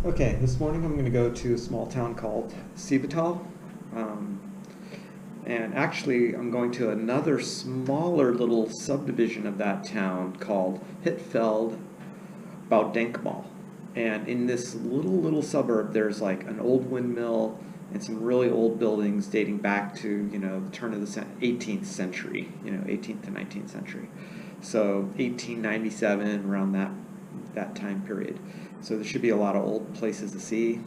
Okay, this morning I'm going to go to a small town called Seevetal. And actually, I'm going to another smaller little subdivision of that town called Hittfeld Seevetal. And in this little suburb, there's like an old windmill and some really old buildings dating back to, the turn of the 18th century, 18th to 19th century. So 1897, around that time period. So there should be a lot of old places to see.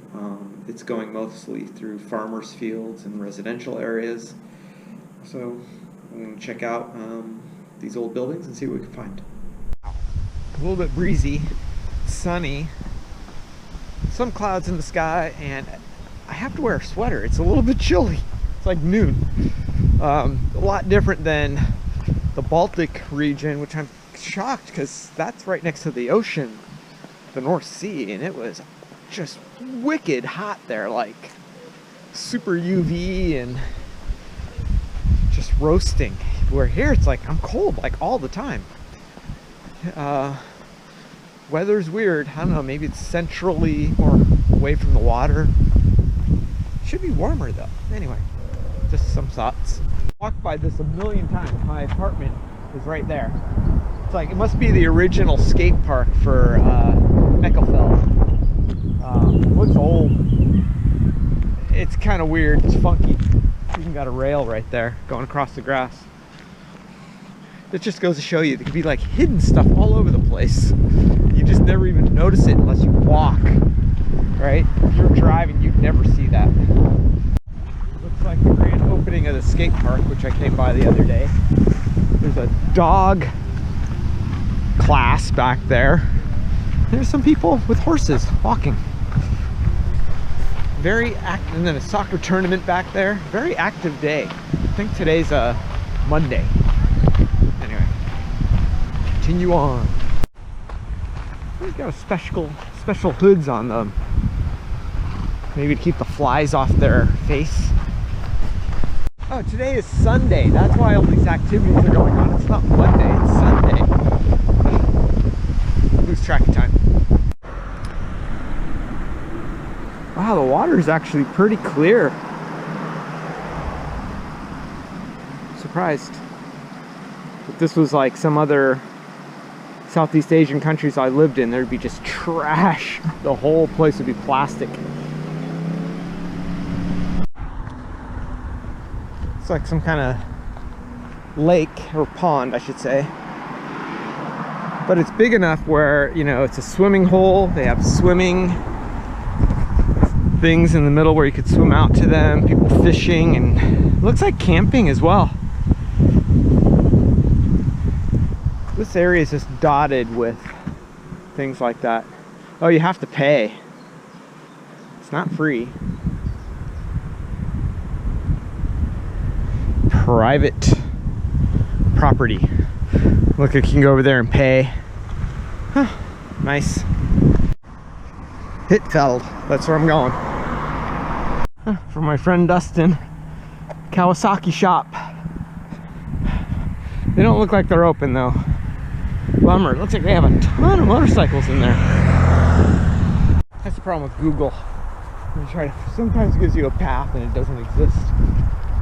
It's going mostly through farmers' fields and residential areas. So I'm going to check out these old buildings and see what we can find. A little bit breezy, sunny, some clouds in the sky, and I have to wear a sweater. It's a little bit chilly. It's like noon. A lot different than the Baltic region, which I'm shocked because that's right next to the ocean, the North Sea, and it was just wicked hot there, like super UV and just roasting. Where here it's like I'm cold like all the time. Weather's weird. I don't know, maybe it's centrally or away from the water. Should be warmer though. Anyway, just some thoughts. Walked by this a million times. My apartment is right there. It's like, it must be the original skate park for Meckelfeld. Looks old. It's kind of weird. It's funky. Even got a rail right there going across the grass. It just goes to show you there could be like hidden stuff all over the place. You just never even notice it unless you walk, right? If you're driving, you'd never see that. Looks like the grand opening of the skate park, which I came by the other day. There's a dog class back there. There's some people with horses walking. Very active, and then a soccer tournament back there. Very active day. I think today's a Monday. Anyway, continue on. They've got a special hoods on them. Maybe to keep the flies off their face. Oh, today is Sunday. That's why all these activities are going on. It's not Monday, it's Sunday. Lose track of time. Wow, the water is actually pretty clear. Surprised. If this was like some other Southeast Asian countries I lived in, there'd be just trash. The whole place would be plastic. It's like some kind of lake or pond, I should say. But it's big enough where, it's a swimming hole. They have swimming things in the middle where you could swim out to them, people fishing, and it looks like camping as well. This area is just dotted with things like that. Oh, you have to pay. It's not free. Private property. Look, you can go over there and pay. Huh, nice. Hittfeld, that's where I'm going. For my friend Dustin, Kawasaki shop. They don't look like they're open though. Bummer. It looks like they have a ton of motorcycles in there. That's the problem with Google. Sometimes it gives you a path and it doesn't exist.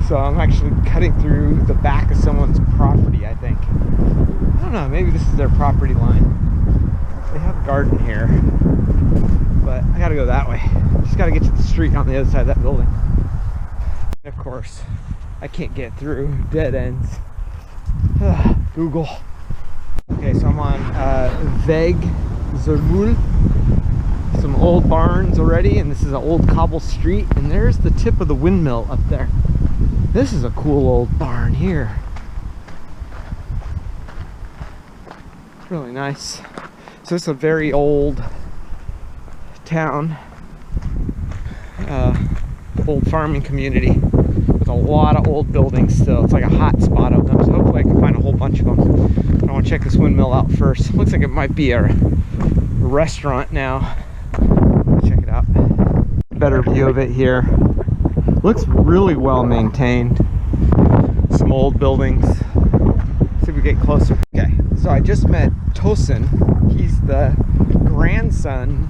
So I'm actually cutting through the back of someone's property, I think. I don't know, maybe this is their property line. They have a garden here, but I gotta go that way. Just gotta get to the street on the other side of that building. And of course, I can't get through dead ends. Google. Okay, so I'm on Page-Botelho. Some old barns already, and this is an old cobble street, and there's the tip of the windmill up there. This is a cool old barn here. It's really nice. So this is a very old town, old farming community with a lot of old buildings still. It's like a hot spot of them, so hopefully I can find a whole bunch of them. I want to check this windmill out first. Looks like it might be a restaurant now. Check it out. Better view of it here. Looks really well maintained. Some old buildings. See if we get closer. Okay, so I just met Tosin. He's the grandson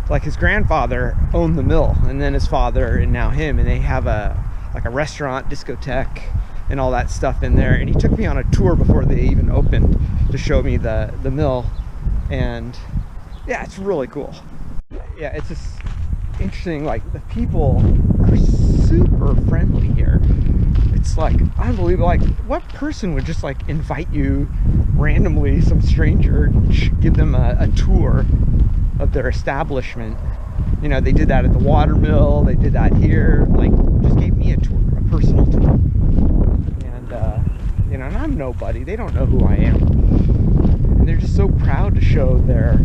like his grandfather owned the mill, and then his father, and now him, and they have like a restaurant, discotheque, and all that stuff in there. And he took me on a tour before they even opened to show me the mill, and yeah, it's really cool. Yeah, it's just interesting. Like, the people are super friendly here. It's like unbelievable. Like, what person would just like invite you randomly, some stranger, give them a tour of their establishment? You know, they did that at the water mill, they did that here. Like, just gave me a tour, a personal tour. And you know, and I'm nobody, they don't know who I am, and they're just so proud to show their,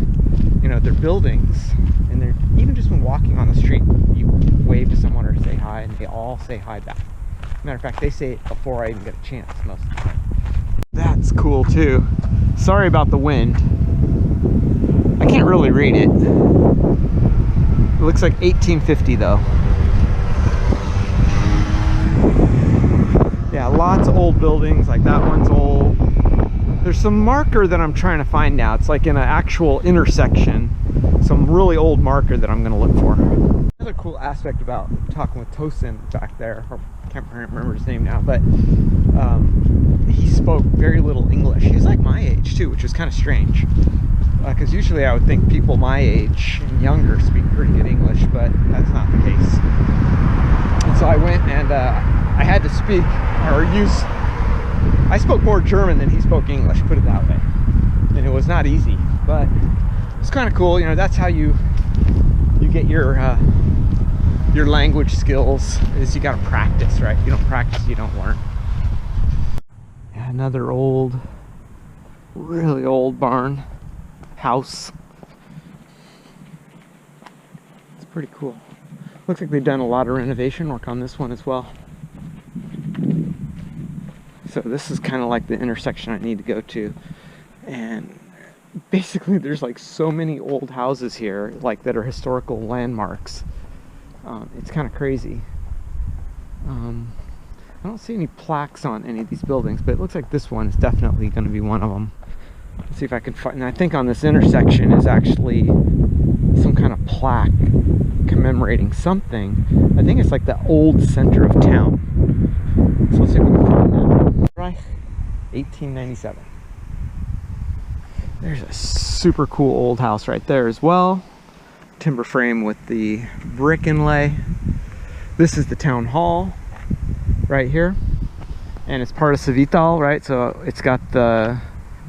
you know, their buildings. And they're, even just when walking on the street, you wave to someone or say hi, and they all say hi back. Matter of fact, they say it before I even get a chance most of the time. That's cool too. Sorry about the wind. I can't really read it. It looks like 1850 though. Yeah, lots of old buildings. Like, that one's old. There's some marker that I'm trying to find now. It's like in an actual intersection. Some really old marker that I'm going to look for. Another cool aspect about talking with Tosin back there, or I can't remember his name now, but he spoke very little English. He's like my age too, which is kind of strange, because usually I would think people my age and younger speak pretty good English, but that's not the case. And so I went and I had to speak or use, I spoke more German than he spoke English, put it that way, and it was not easy, but it's kind of cool. You know, that's how you get your language skills, is you got to practice, right? You don't practice, you don't learn. Yeah, another old, really old barn house. It's pretty cool. Looks like they've done a lot of renovation work on this one as well. So this is kind of like the intersection I need to go to, and basically there's like so many old houses here, like, that are historical landmarks. It's kind of crazy. I don't see any plaques on any of these buildings, but it looks like this one is definitely going to be one of them. Let's see if I can find, and I think on this intersection is actually some kind of plaque commemorating something. I think it's like the old center of town. So let's see if we can find that. Right, 1897. There's a super cool old house right there as well. Timber frame with the brick inlay. This is the town hall right here, and it's part of Seevetal, right? So it's got the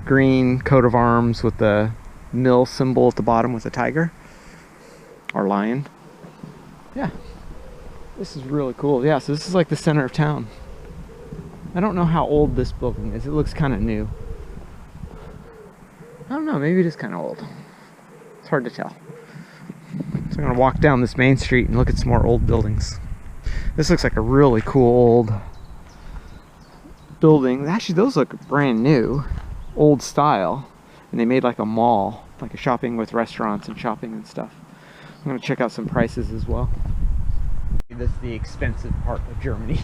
green coat of arms with the mill symbol at the bottom with a tiger or lion. Yeah, this is really cool. Yeah, so this is like the center of town. I don't know how old this building is. It looks kind of new. I don't know, maybe it is kind of old. It's hard to tell. So I'm going to walk down this main street and look at some more old buildings. This looks like a really cool old building. Actually, those look brand new, old style. And they made like a mall, like a shopping with restaurants and shopping and stuff. I'm going to check out some prices as well. This is the expensive part of Germany.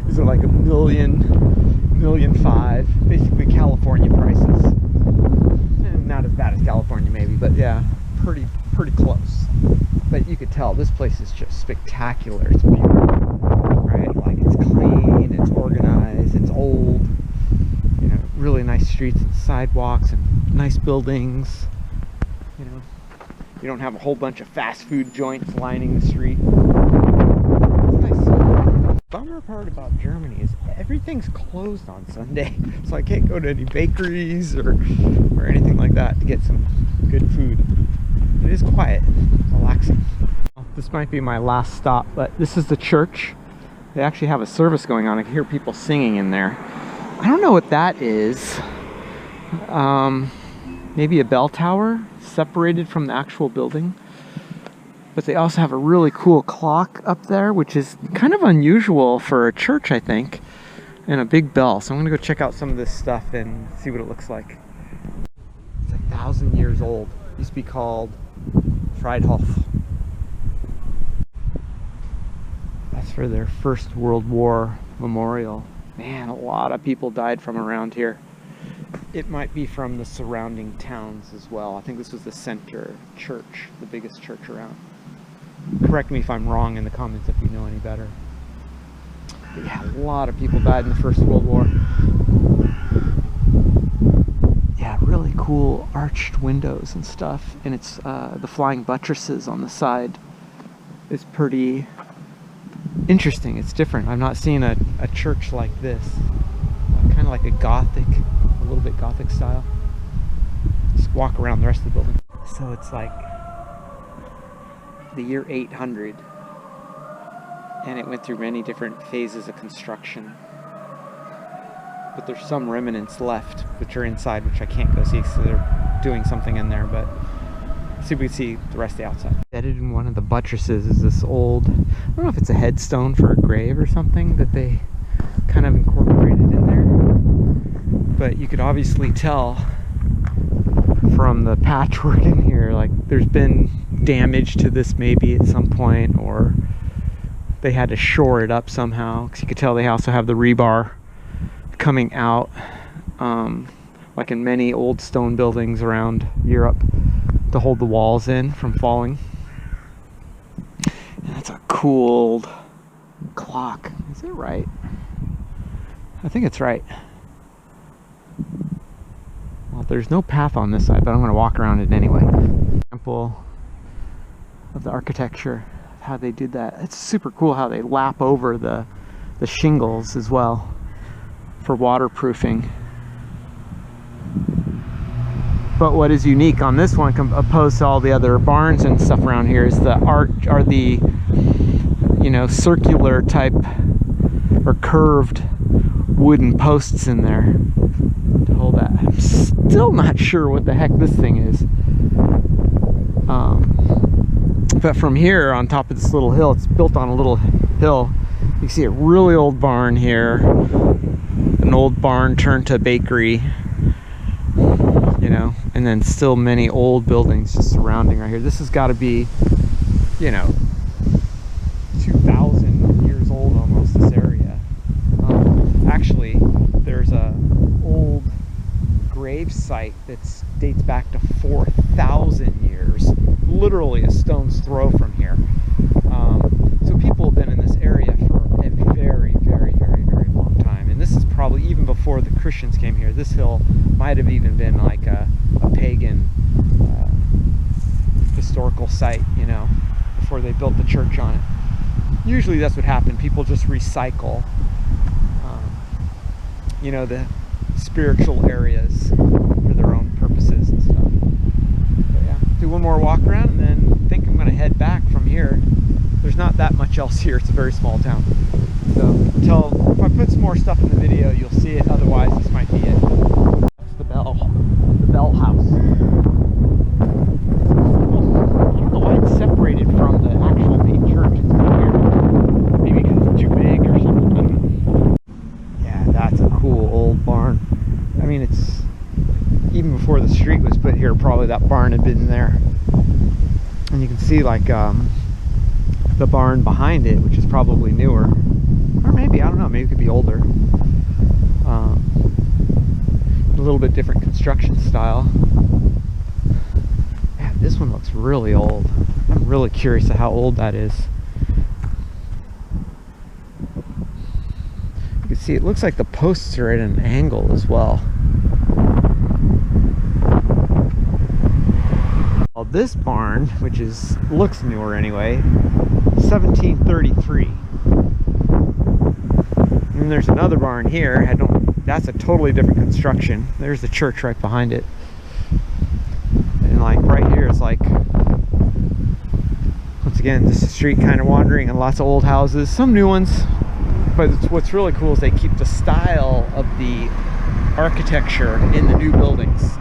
These are like $1.5 million, basically California prices. And not as bad as California maybe, but yeah, pretty close. But you could tell this place is just spectacular. It's beautiful, right? Like, it's clean, it's organized, it's old. You know, really nice streets and sidewalks and nice buildings. You know, you don't have a whole bunch of fast food joints lining the street. Bummer part about Germany is everything's closed on Sunday, so I can't go to any bakeries or anything like that to get some good food. It is quiet, relaxing. This might be my last stop, but this is the church. They actually have a service going on. I can hear people singing in there. I don't know what that is. Maybe a bell tower separated from the actual building. But they also have a really cool clock up there, which is kind of unusual for a church, I think, and a big bell. So I'm going to go check out some of this stuff and see what it looks like. It's 1,000 years old. It used to be called Friedhof. That's for their First World War memorial. Man, a lot of people died from around here. it might be from the surrounding towns as well. I think this was the center church, the biggest church around. Correct me if I'm wrong in the comments if you know any better. But yeah, a lot of people died in the First World War. Yeah, really cool arched windows and stuff. And it's the flying buttresses on the side is pretty interesting. It's different. I've not seen a church like this. Kind of like a Gothic, a little bit Gothic style. Just walk around the rest of the building. So it's like the year 800, and it went through many different phases of construction. But there's some remnants left, which are inside, which I can't go see because they're doing something in there. But see if we can see the rest of the outside. Embedded in one of the buttresses is this old, I don't know if it's a headstone for a grave or something that they kind of incorporated in there. But you could obviously tell from the patchwork in here, like there's been damage to this maybe at some point, or they had to shore it up somehow, because you could tell they also have the rebar coming out, like in many old stone buildings around Europe, to hold the walls in from falling. And that's a cool old clock. Is it right? I think it's right. Well, there's no path on this side, but I'm going to walk around it anyway. Example of the architecture, how they did that. It's super cool how they lap over the shingles as well for waterproofing. But what is unique on this one, opposed to all the other barns and stuff around here, is the arch, or the, you know, circular type or curved wooden posts in there to hold that. I'm still not sure what the heck this thing is. But from here on top of this little hill, it's built on a little hill. You can see a really old barn here, an old barn turned to a bakery, you know, and then still many old buildings just surrounding right here. This has got to be, you know, 2,000 years old almost, this area. Actually, there's a old grave site that dates back to 4,000 years, literally a stone's throw from here. So people have been in this area for a very, very, very, very long time. And this is probably even before the Christians came here. This hill might have even been like a pagan historical site, you know, before they built the church on it. Usually that's what happened. People just recycle, you know, the spiritual areas for their own purposes and stuff. But yeah, do one more walk around and then I think I'm going to head back from here. There's not that much else here. It's a very small town. So if I put some more stuff in the video, you'll see it. Otherwise, this might be it. That's the bell house. I don't know why it's separated from the actual main church. It's weird. Maybe because it's too big or something. I don't know. Yeah, that's a cool old barn. I mean, it's even before the street was put here, probably that barn had been there. And you can see like the barn behind it, which is probably newer, or maybe, I don't know, maybe it could be older. A little bit different construction style. Yeah, this one looks really old. I'm really curious to how old that is. You can see it looks like the posts are at an angle as well. Well, this barn, which looks newer anyway, 1733. And then there's another barn here. That's a totally different construction. There's the church right behind it. And like right here, it's like, once again, this street kind of wandering and lots of old houses, some new ones. But what's really cool is they keep the style of the architecture in the new buildings,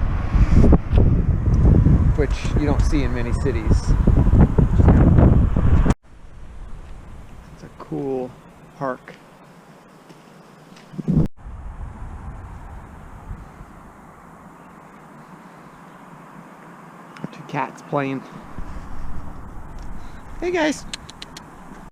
which you don't see in many cities. It's a cool park. Two cats playing. Hey guys.